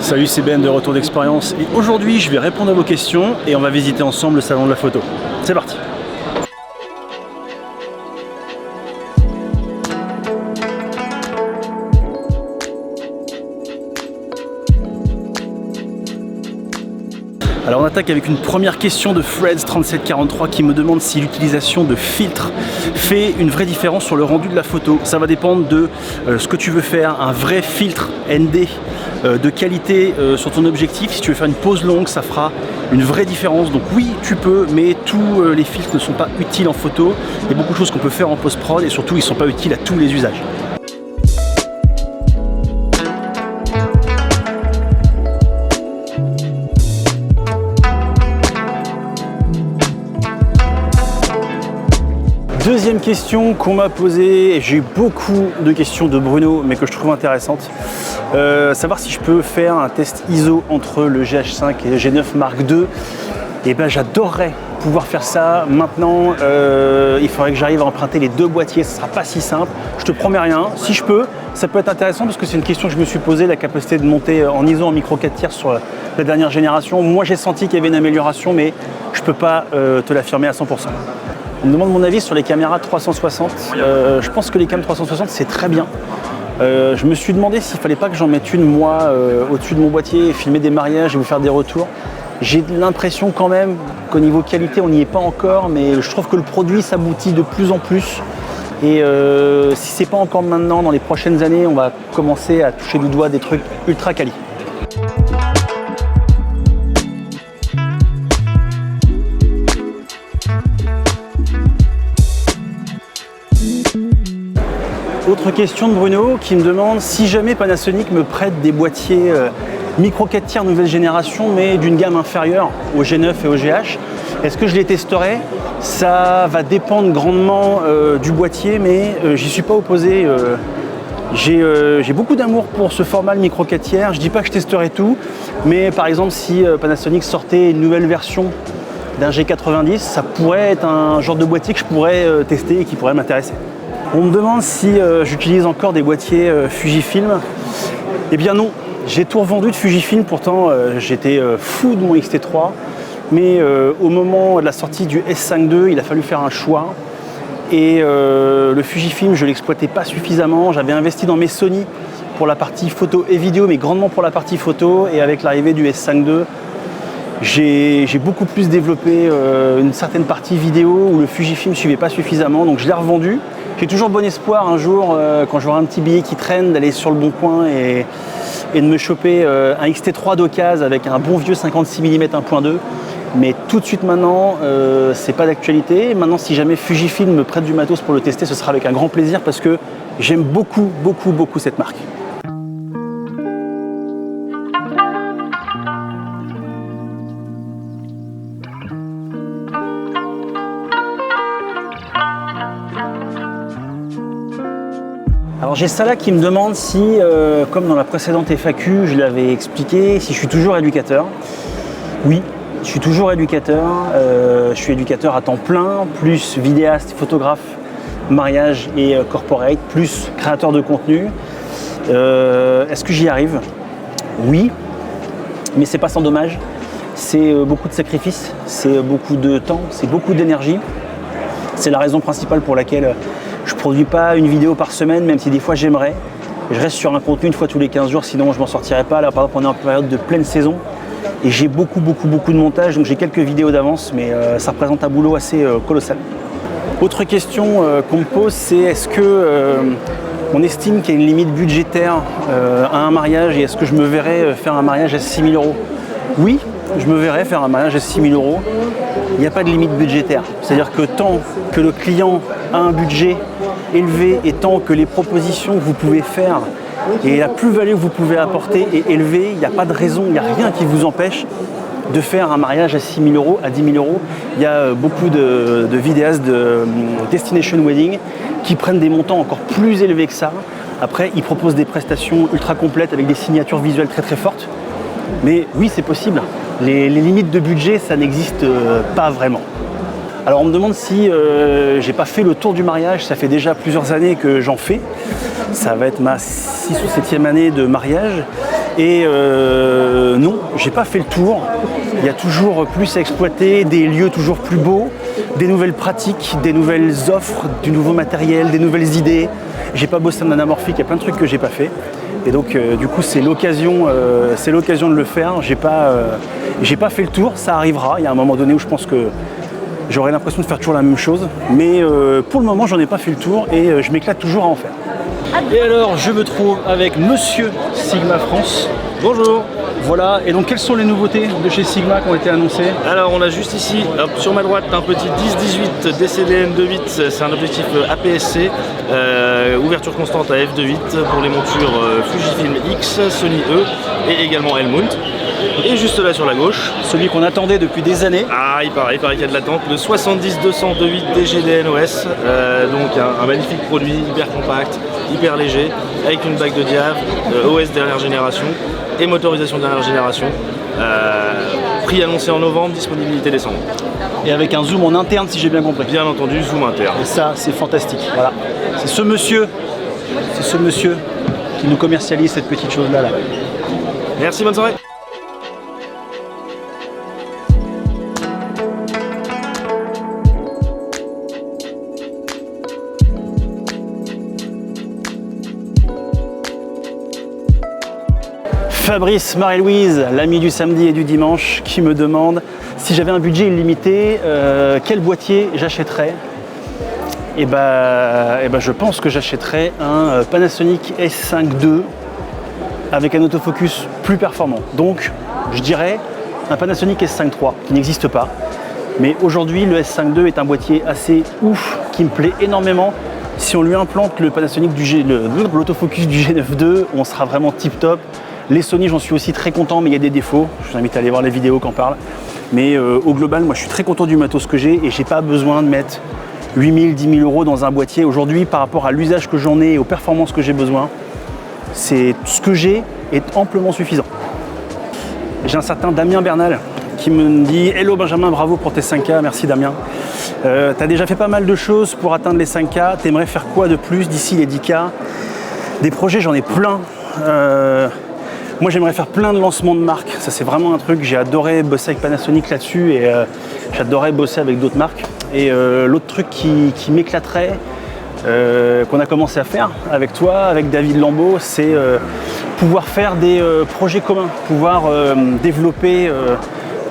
Salut, c'est Ben de Retour d'Expérience et aujourd'hui je vais répondre à vos questions et on va visiter ensemble le salon de la photo. C'est parti! Alors on attaque avec une première question de Freds3743 qui me demande si l'utilisation de filtres fait une vraie différence sur le rendu de la photo. Ça va dépendre de ce que tu veux faire, un vrai filtre ND de qualité sur ton objectif. Si tu veux faire une pose longue, ça fera une vraie différence. Donc oui, tu peux, mais tous les filtres ne sont pas utiles en photo. Il y a beaucoup de choses qu'on peut faire en post-prod et surtout ils ne sont pas utiles à tous les usages. Deuxième question qu'on m'a posée, et j'ai eu beaucoup de questions de Bruno, mais que je trouve intéressantes. Savoir si je peux faire un test ISO entre le GH5 et le G9 Mark II. Et ben j'adorerais pouvoir faire ça. Maintenant, il faudrait que j'arrive à emprunter les deux boîtiers, ce ne sera pas si simple. Je te promets rien. Si je peux, ça peut être intéressant parce que c'est une question que je me suis posée, la capacité de monter en ISO en micro 4 tiers sur la dernière génération. Moi j'ai senti qu'il y avait une amélioration, mais je ne peux pas te l'affirmer à 100%. On me demande mon avis sur les caméras 360. Je pense que les cams 360 c'est très bien. Je me suis demandé s'il ne fallait pas que j'en mette une moi au-dessus de mon boîtier et filmer des mariages et vous faire des retours. J'ai l'impression quand même qu'au niveau qualité on n'y est pas encore, mais je trouve que le produit s'aboutit de plus en plus. Et si c'est pas encore maintenant, dans les prochaines années, on va commencer à toucher du doigt des trucs ultra quali. Autre question de Bruno qui me demande si jamais Panasonic me prête des boîtiers micro 4 tiers nouvelle génération mais d'une gamme inférieure au G9 et au GH, est-ce que je les testerai? Ça va dépendre grandement du boîtier, mais j'y suis pas opposé. J'ai beaucoup d'amour pour ce format le micro 4 tiers. Je dis pas que je testerai tout, mais par exemple si Panasonic sortait une nouvelle version d'un G90, ça pourrait être un genre de boîtier que je pourrais tester et qui pourrait m'intéresser. On me demande si j'utilise encore des boîtiers Fujifilm. Eh bien non, j'ai tout revendu de Fujifilm, pourtant j'étais fou de mon X-T3. Mais au moment de la sortie du S5 II, il a fallu faire un choix. Et le Fujifilm, je ne l'exploitais pas suffisamment. J'avais investi dans mes Sony pour la partie photo et vidéo, mais grandement pour la partie photo. Et avec l'arrivée du S5 II, j'ai beaucoup plus développé une certaine partie vidéo où le Fujifilm ne suivait pas suffisamment. Donc je l'ai revendu. J'ai toujours bon espoir un jour, quand j'aurai un petit billet qui traîne, d'aller sur le Bon Coin et de me choper un X-T3 d'occasion avec un bon vieux 56 mm 1.2. Mais tout de suite maintenant, c'est pas d'actualité. Maintenant, si jamais Fujifilm me prête du matos pour le tester, ce sera avec un grand plaisir parce que j'aime beaucoup cette marque. Alors j'ai Salah qui me demande si, comme dans la précédente FAQ, je l'avais expliqué, si je suis toujours éducateur. Oui, je suis toujours éducateur. Je suis éducateur à temps plein, plus vidéaste, photographe, mariage et corporate, plus créateur de contenu. Est-ce que j'y arrive? Oui, mais c'est pas sans dommage. C'est beaucoup de sacrifices, c'est beaucoup de temps, c'est beaucoup d'énergie. C'est la raison principale pour laquelle je ne produis pas une vidéo par semaine, même si des fois j'aimerais. Je reste sur un contenu une fois tous les 15 jours, sinon je ne m'en sortirai pas. Là, par exemple, on est en période de pleine saison et j'ai beaucoup de montage, donc j'ai quelques vidéos d'avance, mais ça représente un boulot assez colossal. Autre question qu'on me pose, c'est est-ce que on estime qu'il y a une limite budgétaire à un mariage et est-ce que je me verrais faire un mariage à 6 000 €? Oui, je me verrais faire un mariage à 6 000 €. Il n'y a pas de limite budgétaire. C'est-à-dire que tant que le client a un budget élevé et tant que les propositions que vous pouvez faire et la plus-value que vous pouvez apporter est élevée, il n'y a pas de raison, il n'y a rien qui vous empêche de faire un mariage à 6 000 €, à 10 000 €. Il y a beaucoup de vidéastes de Destination Wedding qui prennent des montants encore plus élevés que ça. Après, ils proposent des prestations ultra complètes avec des signatures visuelles très fortes. Mais oui, c'est possible. Les limites de budget, ça n'existe pas vraiment. Alors on me demande si j'ai pas fait le tour du mariage, ça fait déjà plusieurs années que j'en fais. Ça va être ma 6e ou 7e année de mariage. Et non, j'ai pas fait le tour. Il y a toujours plus à exploiter, des lieux toujours plus beaux, des nouvelles pratiques, des nouvelles offres, du nouveau matériel, des nouvelles idées. J'ai pas bossé en anamorphique, il y a plein de trucs que j'ai pas fait. Et donc du coup c'est l'occasion de le faire. J'ai pas fait le tour, ça arrivera. Il y a un moment donné où je pense que j'aurai l'impression de faire toujours la même chose. Mais pour le moment j'en ai pas fait le tour et je m'éclate toujours à en faire. Et alors je me trouve avec Monsieur Sigma France. Bonjour. Voilà, et donc quelles sont les nouveautés de chez Sigma qui ont été annoncées? Alors on a juste ici, sur ma droite, un petit 10-18 DCDN 2.8, c'est un objectif APS-C, ouverture constante à f2.8 pour les montures Fujifilm X, Sony E et également L-mount. Et juste là sur la gauche, celui qu'on attendait depuis des années. Ah, il paraît qu'il y a de l'attente, le 70-200 2.8 DGDN OS, donc un magnifique produit hyper compact, hyper léger, avec une bague de diave, OS dernière génération et motorisation dernière génération. Prix annoncé en novembre, disponibilité décembre. Et avec un zoom en interne si j'ai bien compris. Bien entendu, zoom interne. Et ça c'est fantastique. Voilà. C'est ce monsieur qui nous commercialise cette petite chose là. Merci, bonne soirée. Fabrice, Marie-Louise, l'ami du samedi et du dimanche, qui me demande si j'avais un budget illimité, quel boîtier j'achèterais. Et je pense que j'achèterais un Panasonic S5 II avec un autofocus plus performant. Donc je dirais un Panasonic S5 III qui n'existe pas. Mais aujourd'hui le S5 II est un boîtier assez ouf qui me plaît énormément. Si on lui implante le Panasonic l'autofocus du G9 II, on sera vraiment tip top. Les Sony, j'en suis aussi très content, mais il y a des défauts. Je vous invite à aller voir les vidéos qu'en parle. Mais au global, moi, je suis très content du matos que j'ai et j'ai pas besoin de mettre 8 000, 10 000 euros dans un boîtier. Aujourd'hui, par rapport à l'usage que j'en ai et aux performances que j'ai besoin, c'est tout ce que j'ai est amplement suffisant. J'ai un certain Damien Bernal qui me dit « Hello Benjamin, bravo pour tes 5K, merci Damien. T'as déjà fait pas mal de choses pour atteindre les 5K. T'aimerais faire quoi de plus d'ici les 10K ?» Des projets, j'en ai plein. Moi j'aimerais faire plein de lancements de marques, ça c'est vraiment un truc, j'ai adoré bosser avec Panasonic là-dessus et j'adorais bosser avec d'autres marques. Et l'autre truc qui m'éclaterait, qu'on a commencé à faire avec toi, avec David Lambeau, c'est pouvoir faire des projets communs, pouvoir développer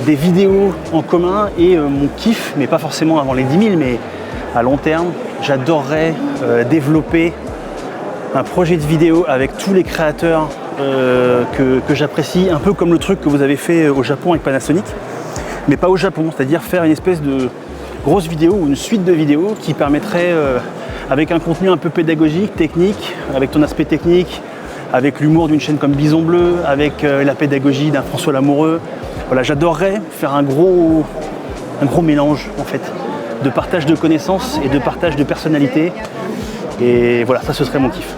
des vidéos en commun et mon kiff, mais pas forcément avant les 10 000, mais à long terme, j'adorerais développer un projet de vidéo avec tous les créateurs que j'apprécie, un peu comme le truc que vous avez fait au Japon avec Panasonic, mais pas au Japon, c'est-à-dire faire une espèce de grosse vidéo ou une suite de vidéos qui permettrait, avec un contenu un peu pédagogique, technique, avec ton aspect technique, avec l'humour d'une chaîne comme Bison Bleu, avec la pédagogie d'un François Lamoureux. Voilà, j'adorerais faire un gros mélange en fait, de partage de connaissances et de partage de personnalités. Et voilà, ça ce serait mon kiff.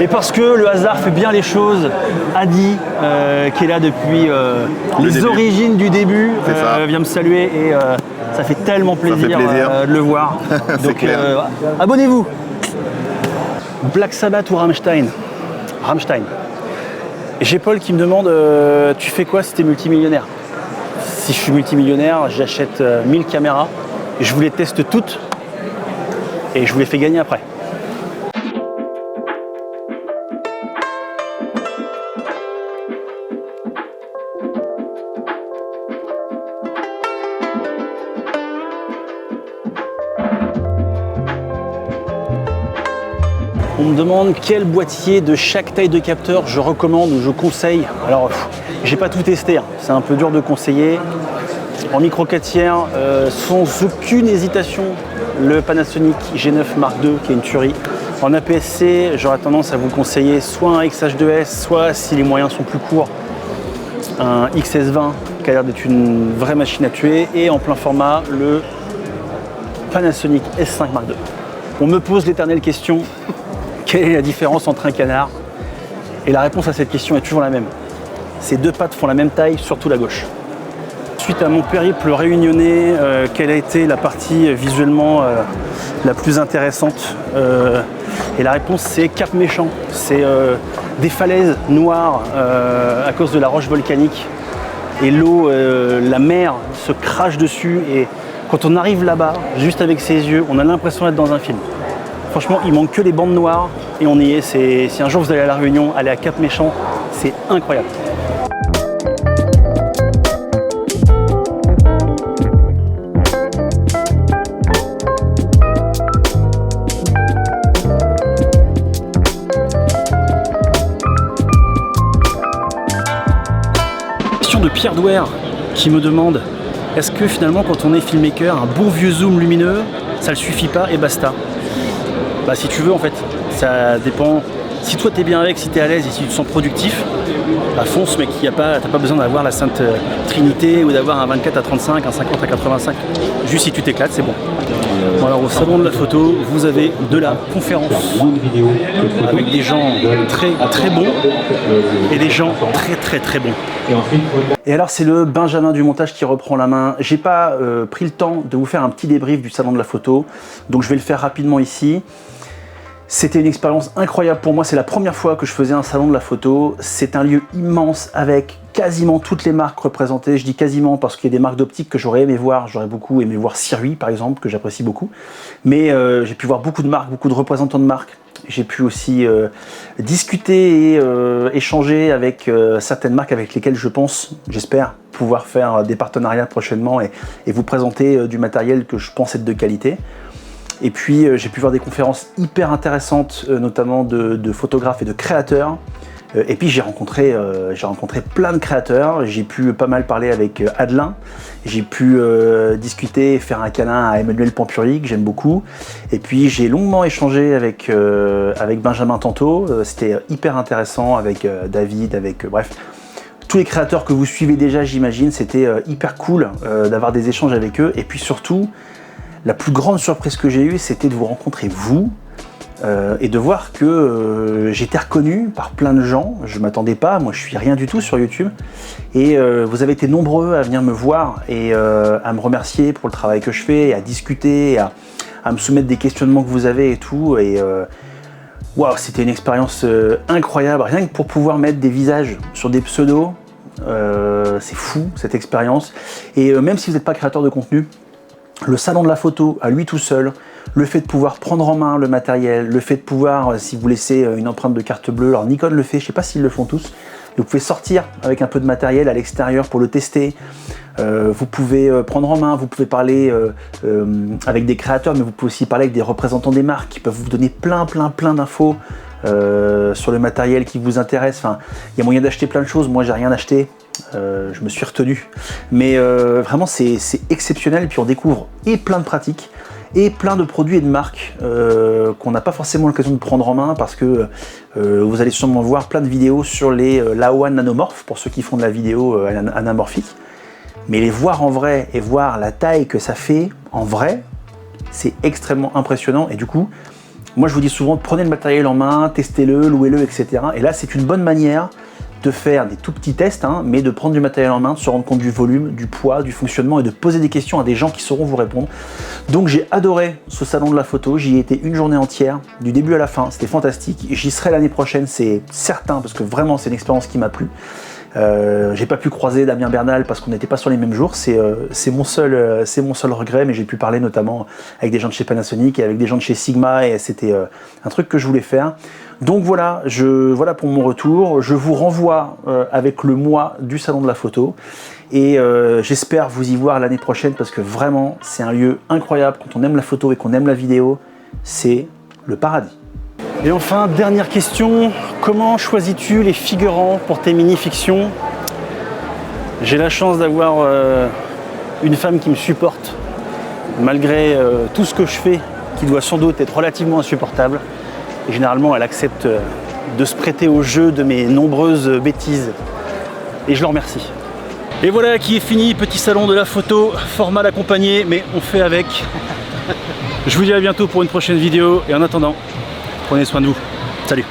Et parce que le hasard fait bien les choses, Adi, qui est là depuis les origines du début, vient me saluer et ça fait tellement plaisir, de le voir. Donc abonnez-vous. Black Sabbath ou Rammstein? Rammstein. J'ai Paul qui me demande tu fais quoi si tu es multimillionnaire? Si je suis multimillionnaire, j'achète 1000 caméras, je vous les teste toutes et je vous les fais gagner après. On me demande quel boîtier de chaque taille de capteur je recommande ou je conseille. Alors, j'ai pas tout testé, hein. C'est un peu dur de conseiller. En micro 4 tiers, sans aucune hésitation, le Panasonic G9 Mark II qui est une tuerie. En APS-C, j'aurais tendance à vous conseiller soit un XH2S, soit si les moyens sont plus courts, un XS20 qui a l'air d'être une vraie machine à tuer. Et en plein format, le Panasonic S5 Mark II. On me pose l'éternelle question. Quelle est la différence entre un canard? Et la réponse à cette question est toujours la même. Ces deux pattes font la même taille, surtout la gauche. Suite à mon périple réunionnais, quelle a été la partie visuellement la plus intéressante? Et la réponse c'est Cap Méchant. C'est des falaises noires à cause de la roche volcanique. Et l'eau, la mer se crache dessus. Et quand on arrive là-bas, juste avec ses yeux, on a l'impression d'être dans un film. Franchement, il manque que les bandes noires et on y est. Si un jour vous allez à La Réunion, allez à Cap Méchant, c'est incroyable. De Pierre Douer qui me demande est-ce que finalement quand on est filmmaker, un bon vieux zoom lumineux ça le suffit pas et basta? Bah si tu veux en fait, ça dépend. Si toi t'es bien avec, si t'es à l'aise et si tu te sens productif, bah fonce mec, t'as pas besoin d'avoir la Sainte Trinité ou d'avoir un 24 à 35, un 50 à 85. Juste si tu t'éclates, c'est bon. Bon alors au salon de la photo, vous avez de la conférence avec des gens très bons et des gens très bons. Et alors c'est le Benjamin du montage qui reprend la main. J'ai pas pris le temps de vous faire un petit débrief du salon de la photo, donc je vais le faire rapidement ici. C'était une expérience incroyable pour moi, c'est la première fois que je faisais un salon de la photo. C'est un lieu immense avec quasiment toutes les marques représentées. Je dis quasiment parce qu'il y a des marques d'optique que j'aurais aimé voir. J'aurais beaucoup aimé voir Sirui par exemple, que j'apprécie beaucoup. Mais j'ai pu voir beaucoup de marques, beaucoup de représentants de marques. J'ai pu aussi discuter et échanger avec certaines marques avec lesquelles je pense, j'espère, pouvoir faire des partenariats prochainement et vous présenter du matériel que je pense être de qualité. Et puis j'ai pu voir des conférences hyper intéressantes, notamment de photographes et de créateurs. Et puis j'ai rencontré plein de créateurs. J'ai pu pas mal parler avec Adelin. J'ai pu discuter, faire un câlin à Emmanuel Pampuri, que j'aime beaucoup. Et puis j'ai longuement échangé avec Benjamin tantôt. C'était hyper intéressant avec David, bref. Tous les créateurs que vous suivez déjà, j'imagine, c'était hyper cool d'avoir des échanges avec eux. Et puis surtout, la plus grande surprise que j'ai eue, c'était de vous rencontrer vous et de voir que j'étais reconnu par plein de gens. Je ne m'attendais pas, moi je suis rien du tout sur YouTube. Et vous avez été nombreux à venir me voir et à me remercier pour le travail que je fais, et à discuter, à me soumettre des questionnements que vous avez et tout. Et waouh, c'était une expérience incroyable. Rien que pour pouvoir mettre des visages sur des pseudos, c'est fou cette expérience. Et même si vous n'êtes pas créateur de contenu, le salon de la photo à lui tout seul, le fait de pouvoir prendre en main le matériel, le fait de pouvoir, si vous laissez une empreinte de carte bleue, alors Nikon le fait, je ne sais pas s'ils le font tous, vous pouvez sortir avec un peu de matériel à l'extérieur pour le tester, vous pouvez prendre en main, vous pouvez parler avec des créateurs, mais vous pouvez aussi parler avec des représentants des marques qui peuvent vous donner plein d'infos sur le matériel qui vous intéresse. Enfin, il y a moyen d'acheter plein de choses, moi j'ai rien acheté. Je me suis retenu, mais vraiment c'est exceptionnel. Et puis on découvre et plein de pratiques et plein de produits et de marques qu'on n'a pas forcément l'occasion de prendre en main, parce que vous allez sûrement voir plein de vidéos sur les Laowa nanomorphes pour ceux qui font de la vidéo anamorphique, mais les voir en vrai et voir la taille que ça fait en vrai, c'est extrêmement impressionnant. Et du coup, moi je vous dis souvent, prenez le matériel en main, testez-le, louez-le, etc. Et là c'est une bonne manière de faire des tout petits tests, mais de prendre du matériel en main, de se rendre compte du volume, du poids, du fonctionnement et de poser des questions à des gens qui sauront vous répondre. Donc j'ai adoré ce salon de la photo, j'y ai été une journée entière, du début à la fin, c'était fantastique. J'y serai l'année prochaine, c'est certain, parce que vraiment c'est une expérience qui m'a plu. J'ai pas pu croiser Damien Bernal parce qu'on n'était pas sur les mêmes jours, c'est mon seul regret, mais j'ai pu parler notamment avec des gens de chez Panasonic et avec des gens de chez Sigma, et c'était un truc que je voulais faire. Donc voilà, voilà pour mon retour. Je vous renvoie avec le mois du salon de la photo, et j'espère vous y voir l'année prochaine, parce que vraiment c'est un lieu incroyable. Quand on aime la photo et qu'on aime la vidéo, c'est le paradis. Et enfin, dernière question, comment choisis-tu les figurants pour tes mini-fictions? J'ai la chance d'avoir une femme qui me supporte, malgré tout ce que je fais, qui doit sans doute être relativement insupportable. Et généralement, elle accepte de se prêter au jeu de mes nombreuses bêtises. Et je le remercie. Et voilà qui est fini, petit salon de la photo, format accompagné, mais on fait avec. Je vous dis à bientôt pour une prochaine vidéo, et en attendant, prenez soin de vous. Salut!